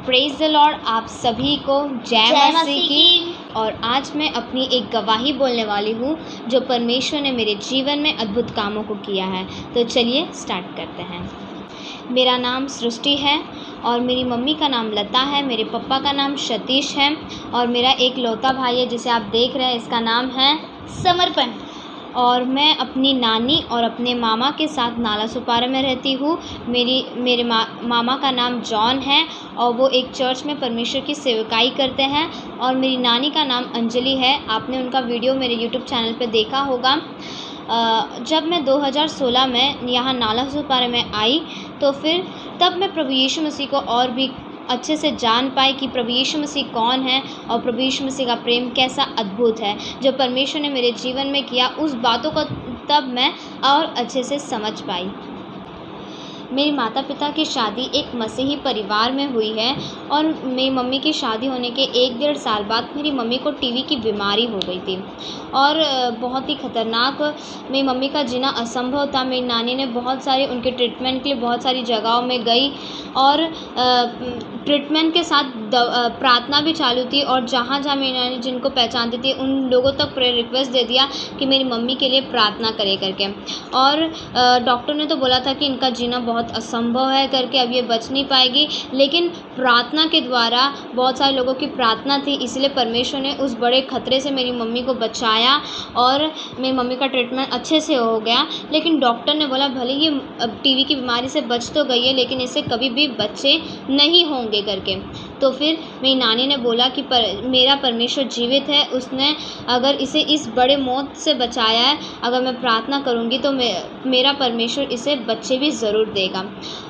Praise the Lord आप सभी को जय मसीह की। और आज मैं अपनी एक गवाही बोलने वाली हूँ जो परमेश्वर ने मेरे जीवन में अद्भुत कामों को किया है। तो चलिए स्टार्ट करते हैं। मेरा नाम सृष्टि है और मेरी मम्मी का नाम लता है, मेरे पापा का नाम सतीश है और मेरा एक लौता भाई है जिसे आप देख रहे हैं, इसका नाम है समर्पण। और मैं अपनी नानी और अपने मामा के साथ नालासोपारा में रहती हूँ। मेरे मामा का नाम जॉन है और वो एक चर्च में परमेश्वर की सेवकाई करते हैं। और मेरी नानी का नाम अंजलि है। आपने उनका वीडियो मेरे यूट्यूब चैनल पे देखा होगा। जब मैं 2016 में यहाँ नालासोपारा में आई तो फिर तब मैं प्रभु यीशु मसीह को और भी अच्छे से जान पाए कि प्रभु यीशु मसीह कौन है और प्रभु यीशु मसीह का प्रेम कैसा अद्भुत है। जो परमेश्वर ने मेरे जीवन में किया उस बातों को तब मैं और अच्छे से समझ पाई। मेरे माता पिता की शादी एक मसीही परिवार में हुई है और मेरी मम्मी की शादी होने के 1-1.5 साल बाद मेरी मम्मी को टीबी की बीमारी हो गई थी और बहुत ही ख़तरनाक मेरी मम्मी का जीना असंभव था। मेरी नानी ने बहुत सारे उनके ट्रीटमेंट के लिए बहुत सारी जगहों में गई और ट्रीटमेंट के साथ प्रार्थना भी चालू थी और जहाँ जहाँ मेरी नानी जिनको पहचानती थी उन लोगों तक प्रेयर रिक्वेस्ट दे दिया कि मेरी मम्मी के लिए प्रार्थना करे करके। और डॉक्टर ने तो बोला था कि इनका जीना बहुत असंभव है करके, अब ये बच नहीं पाएगी, लेकिन प्रार्थना के द्वारा बहुत सारे लोगों की प्रार्थना थी, इसलिए परमेश्वर ने उस बड़े खतरे से मेरी मम्मी को बचाया और मेरी मम्मी का ट्रीटमेंट अच्छे से हो गया। लेकिन डॉक्टर ने बोला भले ये अब टीबी की बीमारी से बच तो गई है लेकिन इससे कभी भी बच्चे नहीं होंगे करके। तो फिर मेरी नानी ने बोला कि मेरा परमेश्वर जीवित है, उसने अगर इसे इस बड़े मौत से बचाया है, अगर मैं प्रार्थना करूँगी तो मेरा परमेश्वर इसे बच्चे भी ज़रूर देगा।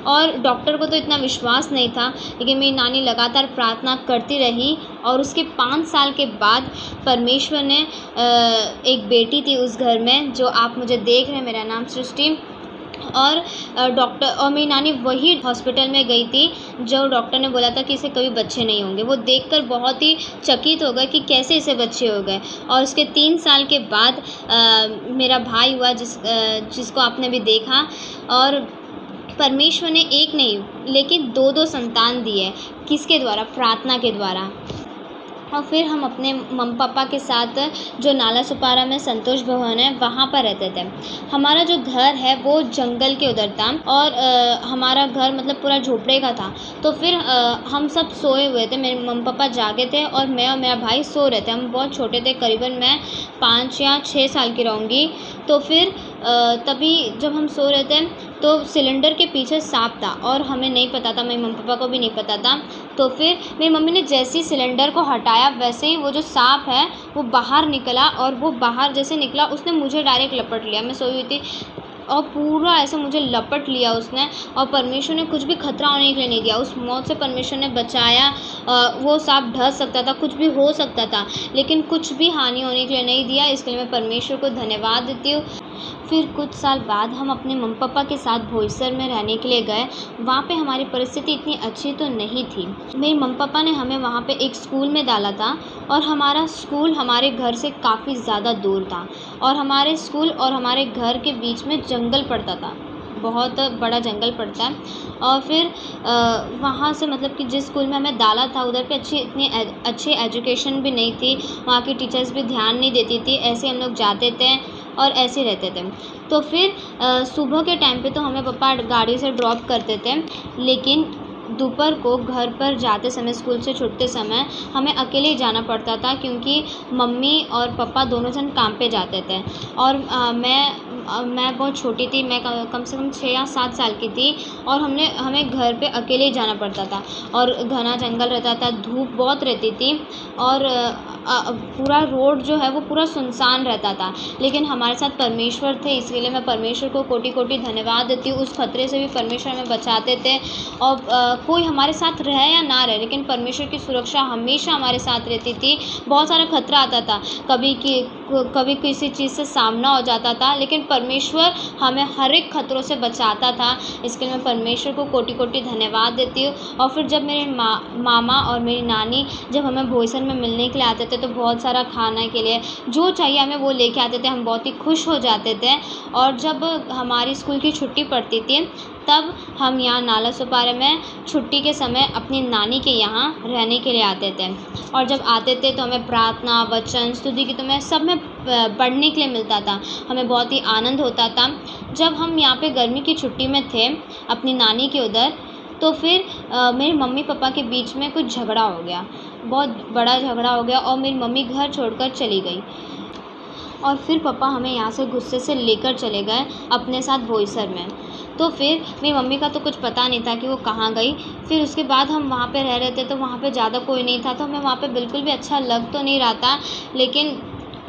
और डॉक्टर को तो इतना विश्वास नहीं था, लेकिन मेरी नानी लगातार प्रार्थना करती रही और उसके 5 साल के बाद परमेश्वर ने एक बेटी थी उस घर में, जो आप मुझे देख रहे हैं, मेरा नाम सृष्टि। और डॉक्टर और मेरी नानी वही हॉस्पिटल में गई थी जो डॉक्टर ने बोला था कि इसे कभी बच्चे नहीं होंगे। वो देखकर बहुत ही चकित हो गए कि कैसे इसे बच्चे हो गए। और उसके 3 साल के बाद मेरा भाई हुआ जिसको आपने भी देखा। और परमेश्वर ने एक नहीं लेकिन 2-2 संतान दिए। किसके द्वारा? प्रार्थना के द्वारा। और फिर हम अपने मम्मी पापा के साथ जो नालासोपारा में संतोष भवन है वहाँ पर रहते थे। हमारा जो घर है वो जंगल के उधर था और हमारा घर मतलब पूरा झोपड़े का था। तो फिर हम सब सोए हुए थे, मेरे मम्मी पापा जागे थे और मैं और मेरा भाई सो रहे थे। हम बहुत छोटे थे, करीबन मैं 5 या 6 साल की रहूँगी। तो फिर तभी जब हम सो रहे थे तो सिलेंडर के पीछे सांप था और हमें नहीं पता था, मेरे मम्मी पापा को भी नहीं पता था। तो फिर मेरी मम्मी ने जैसे ही सिलेंडर को हटाया वैसे ही वो जो सांप है वो बाहर निकला और वो बाहर जैसे निकला उसने मुझे डायरेक्ट लपट लिया। मैं सोई हुई थी और पूरा ऐसे मुझे लपट लिया उसने और परमेश्वर ने कुछ भी खतरा होने के लिए नहीं दिया। उस मौत से परमेश्वर ने बचाया। वो सांप ढस सकता था, कुछ भी हो सकता था, लेकिन कुछ भी हानि होने के लिए नहीं दिया। इसके लिए मैं परमेश्वर को धन्यवाद देती हूँ। फिर कुछ साल बाद हम अपने मम्मी पापा के साथ भोईसर में रहने के लिए गए। वहाँ पे हमारी परिस्थिति इतनी अच्छी तो नहीं थी। मेरे मम्मी पापा ने हमें वहाँ पे एक स्कूल में डाला था और हमारा स्कूल हमारे घर से काफ़ी ज़्यादा दूर था और हमारे स्कूल और हमारे घर के बीच में जंगल पड़ता था, बहुत बड़ा जंगल पड़ता है। और फिर वहाँ से मतलब कि जिस स्कूल में हमें डाला था उधर पे इतनी अच्छी एजुकेशन भी नहीं थी, वहाँ की टीचर्स भी ध्यान नहीं देती थी। ऐसे हम लोग जाते थे और ऐसे रहते थे। तो फिर सुबह के टाइम पे तो हमें पापा गाड़ी से ड्रॉप करते थे, लेकिन दोपहर को घर पर जाते समय, स्कूल से छूटते समय हमें अकेले ही जाना पड़ता था क्योंकि मम्मी और पापा दोनों जन काम पे जाते थे। और मैं बहुत छोटी थी, मैं कम से कम 6 या 7 साल की थी और हमें घर पे अकेले ही जाना पड़ता था और घना जंगल रहता था, धूप बहुत रहती थी और पूरा रोड जो है वो पूरा सुनसान रहता था। लेकिन हमारे साथ परमेश्वर थे, इसके लिए मैं परमेश्वर को कोटि-कोटि धन्यवाद देती हूँ। उस खतरे से भी परमेश्वर हमें बचाते थे और कोई हमारे साथ रहे या ना रहे, लेकिन परमेश्वर की सुरक्षा हमेशा हमारे साथ रहती थी। बहुत सारा खतरा आता था, कभी कि कभी किसी चीज़ से सामना हो जाता था, लेकिन परमेश्वर हमें हर एक खतरों से बचाता था। इसके लिए मैं परमेश्वर को कोटि-कोटि धन्यवाद देती हूँ। और फिर जब मेरे मामा और मेरी नानी जब हमें भोईसर में मिलने के लिए आते थे, तो बहुत सारा खाने के लिए जो चाहिए हमें वो लेके आते थे। हम बहुत ही खुश हो जाते थे। और जब हमारी स्कूल की छुट्टी पड़ती थी, तब हम यहाँ नालासोपारा में छुट्टी के समय अपनी नानी के यहाँ रहने के लिए आते थे। और जब आते थे तो हमें प्रार्थना, वचन, स्तुति, गीतों सब में पढ़ने के लिए मिलता था। हमें बहुत ही आनंद होता था। जब हम यहाँ पे गर्मी की छुट्टी में थे अपनी नानी के उधर, तो फिर मेरे मम्मी पापा के बीच में कुछ झगड़ा हो गया, बहुत बड़ा झगड़ा हो गया, और मेरी मम्मी घर छोड़कर चली गई। और फिर पापा हमें यहाँ से गुस्से से लेकर चले गए अपने साथ भोईसर में। तो फिर मेरी मम्मी का तो कुछ पता नहीं था कि वो कहाँ गई। फिर उसके बाद हम वहाँ पे रह रहे थे, तो वहाँ पे ज़्यादा कोई नहीं था, तो हमें वहाँ पे बिल्कुल भी अच्छा लग तो नहीं रहा था, लेकिन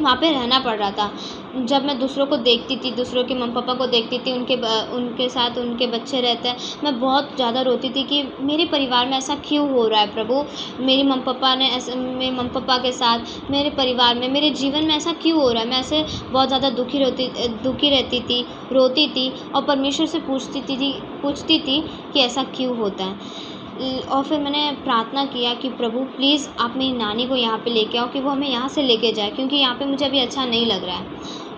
वहाँ पे रहना पड़ रहा था। जब मैं दूसरों को देखती थी, दूसरों के मम्मी पापा को देखती थी, उनके साथ उनके बच्चे रहते हैं, मैं बहुत ज़्यादा रोती थी कि मेरे परिवार में ऐसा क्यों हो रहा है प्रभु। मेरे मम्मी पापा के साथ, मेरे परिवार में, मेरे जीवन में ऐसा क्यों हो रहा है। मैं ऐसे बहुत ज़्यादा दुखी रहती थी, रोती थी, और परमेश्वर से पूछती थी कि ऐसा क्यों होता है। और फिर मैंने प्रार्थना किया कि प्रभु प्लीज़ आप मेरी नानी को यहाँ पे लेके आओ, कि वो हमें यहाँ से लेके जाए, क्योंकि यहाँ पे मुझे अभी अच्छा नहीं लग रहा है।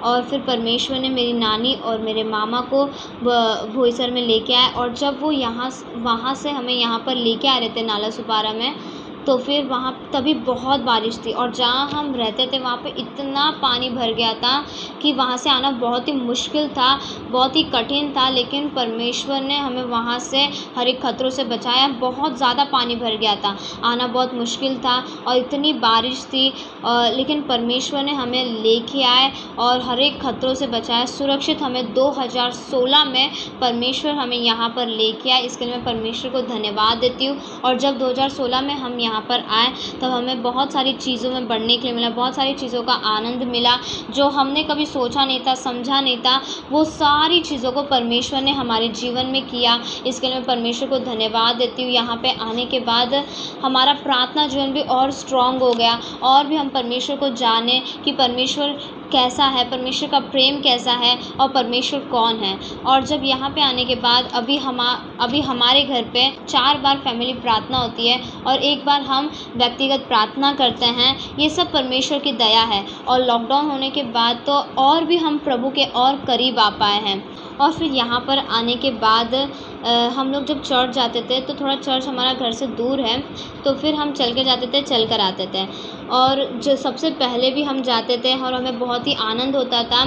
और फिर परमेश्वर ने मेरी नानी और मेरे मामा को भोईसर में लेके आए। और जब वो वहाँ से हमें यहाँ पर लेके आ रहे थे नालासोपारा में, तो फिर वहाँ तभी बहुत बारिश थी, और जहाँ हम रहते थे वहाँ पे इतना पानी भर गया था कि वहाँ से आना बहुत ही मुश्किल था, बहुत ही कठिन था। लेकिन परमेश्वर ने हमें वहाँ से हर एक खतरों से बचाया। बहुत ज़्यादा पानी भर गया था, आना बहुत मुश्किल था, और इतनी बारिश थी, लेकिन परमेश्वर ने हमें लेके आए और हर एक खतरों से बचाया। सुरक्षित हमें 2016 में परमेश्वर हमें यहाँ पर लेके आए। इसके लिए मैं परमेश्वर को धन्यवाद देती हूँ। और जब 2016 में हम यहाँ पर आए, तब हमें बहुत सारी चीज़ों में बढ़ने के लिए मिला, बहुत सारी चीज़ों का आनंद मिला जो हमने कभी सोचा नहीं था, समझा नहीं था। वो सारी चीज़ों को परमेश्वर ने हमारे जीवन में किया। इसके लिए मैं परमेश्वर को धन्यवाद देती हूँ। यहाँ पे आने के बाद हमारा प्रार्थना जीवन भी और स्ट्रॉन्ग हो गया, और भी हम परमेश्वर को जाने कि परमेश्वर कैसा है, परमेश्वर का प्रेम कैसा है, और परमेश्वर कौन है। और जब यहाँ पे आने के बाद अभी हमारे घर पे 4 बार फैमिली प्रार्थना होती है, और 1 बार हम व्यक्तिगत प्रार्थना करते हैं। ये सब परमेश्वर की दया है। और लॉकडाउन होने के बाद तो और भी हम प्रभु के और करीब आ पाए हैं। और फिर यहाँ पर आने के बाद हम लोग जब चर्च जाते थे, तो थोड़ा चर्च हमारा घर से दूर है, तो फिर हम चल के जाते थे, चल कर आते थे। और जो सबसे पहले भी हम जाते थे, और हमें बहुत ही आनंद होता था।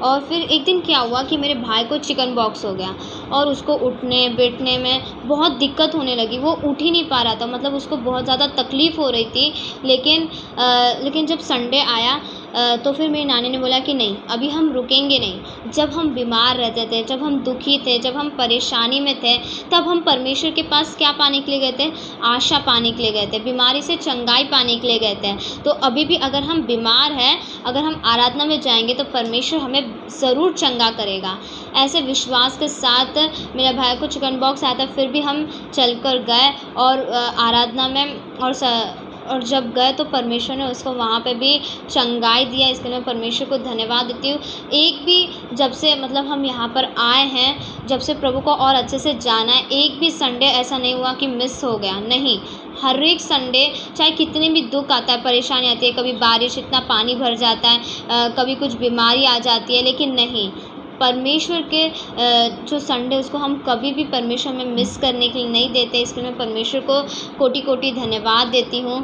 और फिर एक दिन क्या हुआ कि मेरे भाई को चिकन पॉक्स हो गया, और उसको उठने बैठने में बहुत दिक्कत होने लगी। वो उठ ही नहीं पा रहा था, मतलब उसको बहुत ज़्यादा तकलीफ़ हो रही थी। लेकिन जब संडे आया, तो फिर मेरी नानी ने बोला कि नहीं, अभी हम रुकेंगे नहीं। जब हम बीमार रहते थे, जब हम दुखी थे, जब हम परेशानी में थे, तब हम परमेश्वर के पास क्या पाने के लिए गए थे? आशा पाने के लिए गए थे, बीमारी से चंगाई पाने के लिए गए थे। तो अभी भी अगर हम बीमार हैं, अगर हम आराधना में जाएंगे, तो परमेश्वर हमें ज़रूर चंगा करेगा। ऐसे विश्वास के साथ मेरे भाई को चिकन पॉक्स आया था, फिर भी हम चल कर गए और आराधना में, और जब गए तो परमेश्वर ने उसको वहाँ पे भी चंगाई दिया। इसके लिए मैं परमेश्वर को धन्यवाद देती हूँ। एक भी जब से मतलब हम यहाँ पर आए हैं, जब से प्रभु को और अच्छे से जाना है, एक भी संडे ऐसा नहीं हुआ कि मिस हो गया, नहीं। हर एक संडे, चाहे कितने भी दुख आता है, परेशानी आती है, कभी बारिश इतना पानी भर जाता है, कभी कुछ बीमारी आ जाती है, लेकिन नहीं, परमेश्वर के जो संडे उसको हम कभी भी परमेश्वर में मिस करने के लिए नहीं देते। इसके लिए मैं परमेश्वर को कोटि-कोटि धन्यवाद देती हूँ,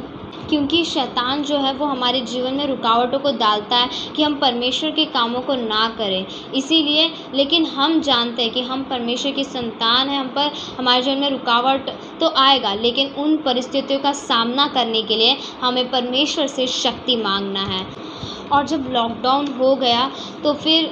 क्योंकि शैतान जो है वो हमारे जीवन में रुकावटों को डालता है कि हम परमेश्वर के कामों को ना करें। इसीलिए, लेकिन हम जानते हैं कि हम परमेश्वर की संतान हैं, हम पर हमारे जीवन में रुकावट तो आएगा, लेकिन उन परिस्थितियों का सामना करने के लिए हमें परमेश्वर से शक्ति मांगना है। और जब लॉकडाउन हो गया, तो फिर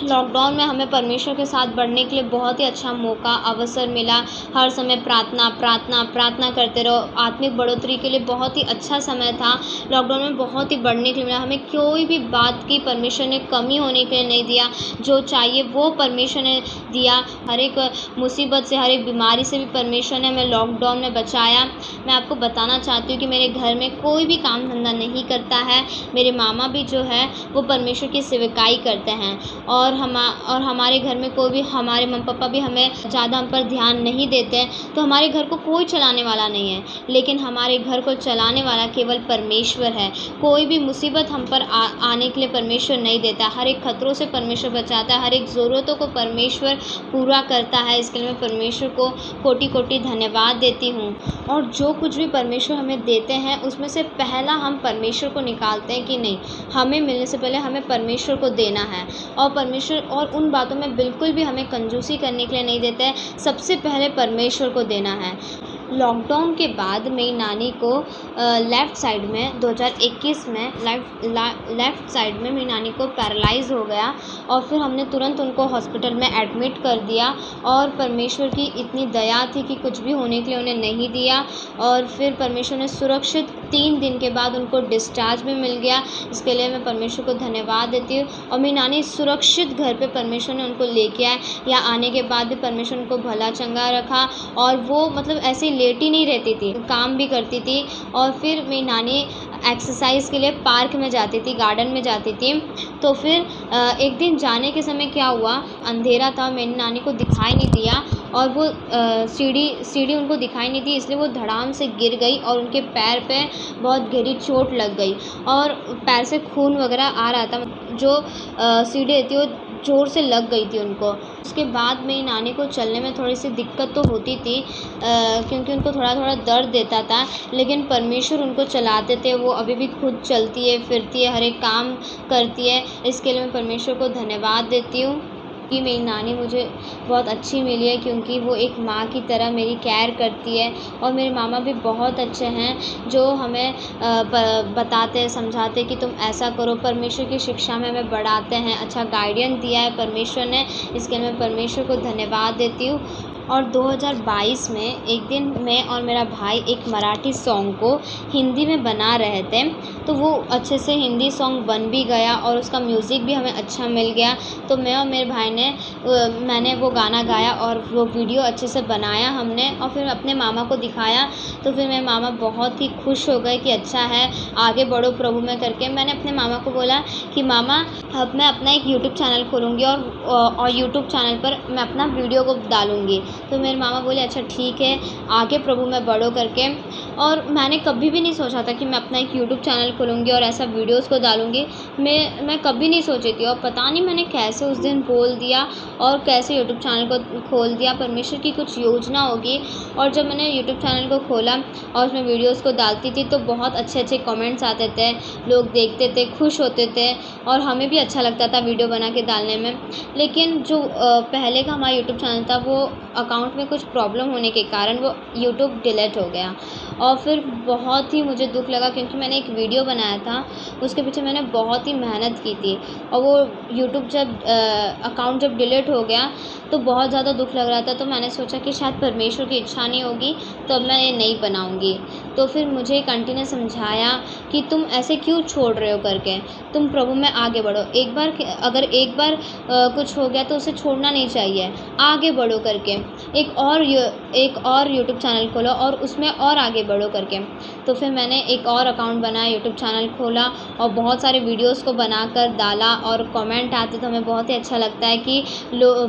लॉकडाउन में हमें परमेश्वर के साथ बढ़ने के लिए बहुत ही अच्छा मौका, अवसर मिला। हर समय प्रार्थना प्रार्थना प्रार्थना करते रहो। आत्मिक बढ़ोतरी के लिए बहुत ही अच्छा समय था। लॉकडाउन में बहुत ही बढ़ने के लिए मिला। हमें कोई भी बात की परमेश्वर ने कमी होने के लिए नहीं दिया। जो चाहिए वो परमेश्वर ने दिया। हर एक मुसीबत से, हर एक बीमारी से भी परमेश्वर ने हमें लॉकडाउन में बचाया। मैं आपको बताना चाहती हूँ कि मेरे घर में कोई भी काम धंधा नहीं करता है। मेरे मामा भी जो है वो परमेश्वर की सेवकाई करते हैं, और हमारे घर में कोई भी, हमारे मम्मी पापा भी हमें ज़्यादा हम पर ध्यान नहीं देते हैं। तो हमारे घर को कोई चलाने वाला नहीं है, लेकिन हमारे घर को चलाने वाला केवल परमेश्वर है। कोई भी मुसीबत हम पर आने के लिए परमेश्वर नहीं देता। हर एक खतरों से परमेश्वर बचाता है। हर एक ज़रूरतों को परमेश्वर पूरा करता है। इसके लिए मैं परमेश्वर को कोटि कोटि धन्यवाद देती हूँ। और जो कुछ भी परमेश्वर हमें देते हैं उसमें से पहला हम परमेश्वर को निकालते हैं कि नहीं, हमें मिलने से पहले हमें परमेश्वर को देना है। और परमेश्वर और उन बातों में बिल्कुल भी हमें कंजूसी करने के लिए नहीं देता है। सबसे पहले परमेश्वर को देना है। लॉकडाउन के बाद मेरी नानी को लेफ़्ट साइड में 2021 में लेफ़्ट साइड में मेरी नानी को पैरालाइज़ हो गया, और फिर हमने तुरंत उनको हॉस्पिटल में एडमिट कर दिया। और परमेश्वर की इतनी दया थी कि कुछ भी होने के लिए उन्हें नहीं दिया। और फिर परमेश्वर ने सुरक्षित 3 दिन के बाद उनको डिस्चार्ज भी मिल गया। इसके लिए मैं परमेश्वर को धन्यवाद देती हूँ। और मेरी नानी सुरक्षित घर पे परमेश्वर ने उनको लेके आए। यहाँ आने के बाद भी परमेश्वर उनको भला चंगा रखा, और वो मतलब ऐसे लेटी नहीं रहती थी, काम भी करती थी। और फिर मेरी नानी एक्सरसाइज के लिए पार्क में जाती थी, गार्डन में जाती थी। तो फिर एक दिन जाने के समय क्या हुआ, अंधेरा था, मेरी नानी को दिखाई नहीं दिया, और वो सीढ़ी उनको दिखाई नहीं दी, इसलिए वो धड़ाम से गिर गई और उनके पैर पे बहुत गहरी चोट लग गई, और पैर से खून वगैरह आ रहा था। जो सीढ़ी थी वो ज़ोर से लग गई थी उनको। उसके बाद मेरी नानी को चलने में थोड़ी सी दिक्कत तो होती थी, क्योंकि उनको थोड़ा थोड़ा दर्द देता था, लेकिन परमेश्वर उनको चलाते थे। वो अभी भी खुद चलती है, फिरती है, हर एक काम करती है। इसके लिए मैं परमेश्वर को धन्यवाद देती हूँ कि मेरी नानी मुझे बहुत अच्छी मिली है, क्योंकि वो एक माँ की तरह मेरी केयर करती है। और मेरे मामा भी बहुत अच्छे हैं, जो हमें बताते हैं, समझाते हैं कि तुम ऐसा करो। परमेश्वर की शिक्षा में हमें बढ़ाते हैं, अच्छा गाइडेंस दिया है परमेश्वर ने। इसके लिए मैं परमेश्वर को धन्यवाद देती हूँ। और 2022 में एक दिन मैं और मेरा भाई एक मराठी सॉन्ग को हिंदी में बना रहे थे, तो वो अच्छे से हिंदी सॉन्ग बन भी गया और उसका म्यूज़िक भी हमें अच्छा मिल गया। तो मैं और मेरे भाई ने मैंने वो गाना गाया और वो वीडियो अच्छे से बनाया हमने, और फिर अपने मामा को दिखाया। तो फिर मेरे मामा बहुत ही खुश हो गए कि अच्छा है, आगे बढ़ो प्रभु में करके। मैंने अपने मामा को बोला कि मामा, अब मैं अपना एक यूट्यूब चैनल खोलूँगी, और यूट्यूब चैनल पर मैं अपना वीडियो को डालूँगी। तो मेरे मामा बोले अच्छा ठीक है, आगे प्रभु में बढ़ो करके। और मैंने कभी भी नहीं सोचा था कि मैं अपना एक यूट्यूब चैनल खोलूँगी और ऐसा वीडियोस को डालूँगी। मैं कभी नहीं सोची थी, और पता नहीं मैंने कैसे उस दिन बोल दिया और कैसे यूट्यूब चैनल को खोल दिया। परमेश्वर की कुछ योजना होगी। और जब मैंने यूट्यूब चैनल को खोला और उसमें वीडियोज़ को डालती थी, तो बहुत अच्छे अच्छे कमेंट्स आते थे, लोग देखते थे, खुश होते थे, और हमें भी अच्छा लगता था वीडियो बना के डालने में। लेकिन जो पहले का हमारा यूट्यूब चैनल था, वो अकाउंट में कुछ प्रॉब्लम होने के कारण वो यूट्यूब डिलीट हो गया। और फिर बहुत ही मुझे दुःख लगा, क्योंकि मैंने एक वीडियो बनाया था, उसके पीछे मैंने बहुत ही मेहनत की थी, और वो यूट्यूब जब अकाउंट जब डिलीट हो गया तो बहुत ज़्यादा दुःख लग रहा था। तो मैंने सोचा कि शायद परमेश्वर की इच्छा नहीं होगी, तो अब मैं ये नहीं बनाऊँगी। तो फिर मुझे एक आंटी ने समझाया कि तुम ऐसे क्यों छोड़ रहे हो करके, तुम प्रभु में आगे बढ़ो। अगर एक बार कुछ हो गया तो उसे छोड़ना नहीं चाहिए, आगे बढ़ो करके। एक और यूट्यूब चैनल खोलो और उसमें और आगे बढ़ो करके। तो फिर मैंने एक और अकाउंट बनाया, यूट्यूब चैनल खोला, और बहुत सारे वीडियोस को बनाकर डाला, और कमेंट आते तो हमें बहुत ही अच्छा लगता है कि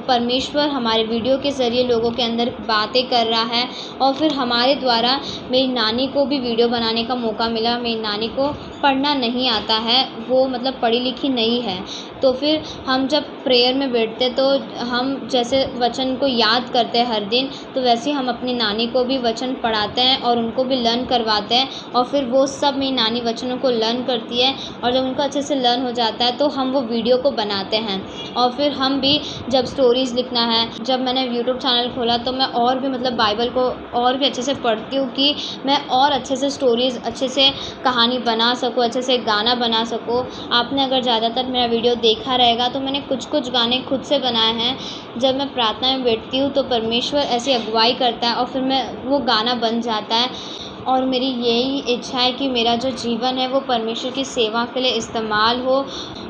परमेश्वर हमारे वीडियो के ज़रिए लोगों के अंदर बातें कर रहा है। और फिर हमारे द्वारा मेरी नानी को भी वीडियो बनाने का मौका मिला। मेरी नानी को पढ़ना नहीं आता है, वो मतलब पढ़ी लिखी नहीं है। तो फिर हम जब प्रेयर में बैठते तो हम जैसे वचन को याद करते हैं हर दिन, तो वैसे हम अपनी नानी को भी वचन पढ़ाते हैं और उनको भी लर्न करवाते हैं। और फिर वो सब मेरी नानी वचनों को लर्न करती है, और जब उनको अच्छे से लर्न हो जाता है तो हम वो वीडियो को बनाते हैं। और फिर हम भी जब स्टोरीज़ लिखना है, जब मैंने यूट्यूब चैनल खोला तो मैं और भी मतलब बाइबल को और भी अच्छे से पढ़ती हूँ कि मैं और अच्छे से स्टोरीज़, अच्छे से कहानी बना सकूँ, सकूँ, अच्छे से गाना बना सकूँ। आपने अगर ज़्यादातर मेरा वीडियो देखा रहेगा तो मैंने कुछ गाने खुद से बनाए हैं। जब मैं प्रार्थना में बैठती हूँ तो परमेश्वर ऐसी अगुवाई करता है और फिर वो गाना बन जाता है। और मेरी यही इच्छा है कि मेरा जो जीवन है वो परमेश्वर की सेवा के लिए इस्तेमाल हो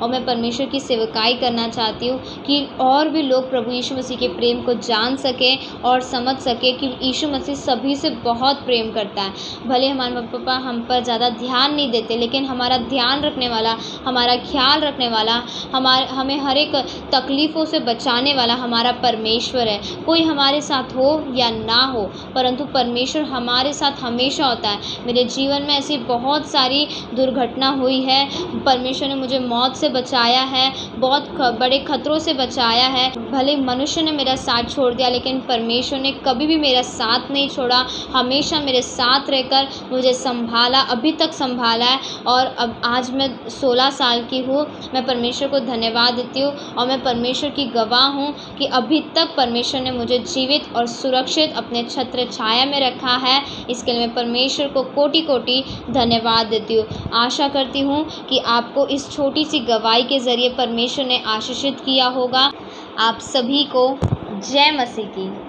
और मैं परमेश्वर की सेवकाई करना चाहती हूँ कि और भी लोग प्रभु यीशु मसीह के प्रेम को जान सकें और समझ सकें कि यीशु मसीह सभी से बहुत प्रेम करता है। भले हमारे पापा हम पर ज़्यादा ध्यान नहीं देते, लेकिन हमारा ध्यान रखने वाला, हमारा ख्याल रखने वाला, हमें हर एक तकलीफ़ों से बचाने वाला हमारा परमेश्वर है। कोई हमारे साथ हो या ना हो, परंतु परमेश्वर हमारे साथ हमेशा होता है। मेरे जीवन में ऐसी बहुत सारी दुर्घटना हुई है, परमेश्वर ने मुझे मौत से बचाया है, बहुत बड़े खतरों से बचाया है। भले मनुष्य ने मेरा साथ छोड़ दिया, लेकिन परमेश्वर ने कभी भी मेरा साथ नहीं छोड़ा, हमेशा मेरे साथ रहकर मुझे संभाला, अभी तक संभाला है। और अब आज मैं 16 साल की हूँ। मैं परमेश्वर को धन्यवाद देती हूँ और मैं परमेश्वर की गवाह हूँ कि अभी तक परमेश्वर ने मुझे जीवित और सुरक्षित अपने छत्र छाया में रखा है। इसके लिए मैं परमेश्वर को कोटि-कोटि धन्यवाद देती हूँ। आशा करती हूँ कि आपको इस छोटी सी गवाही के ज़रिए परमेश्वर ने आशीषित किया होगा। आप सभी को जय मसीह की।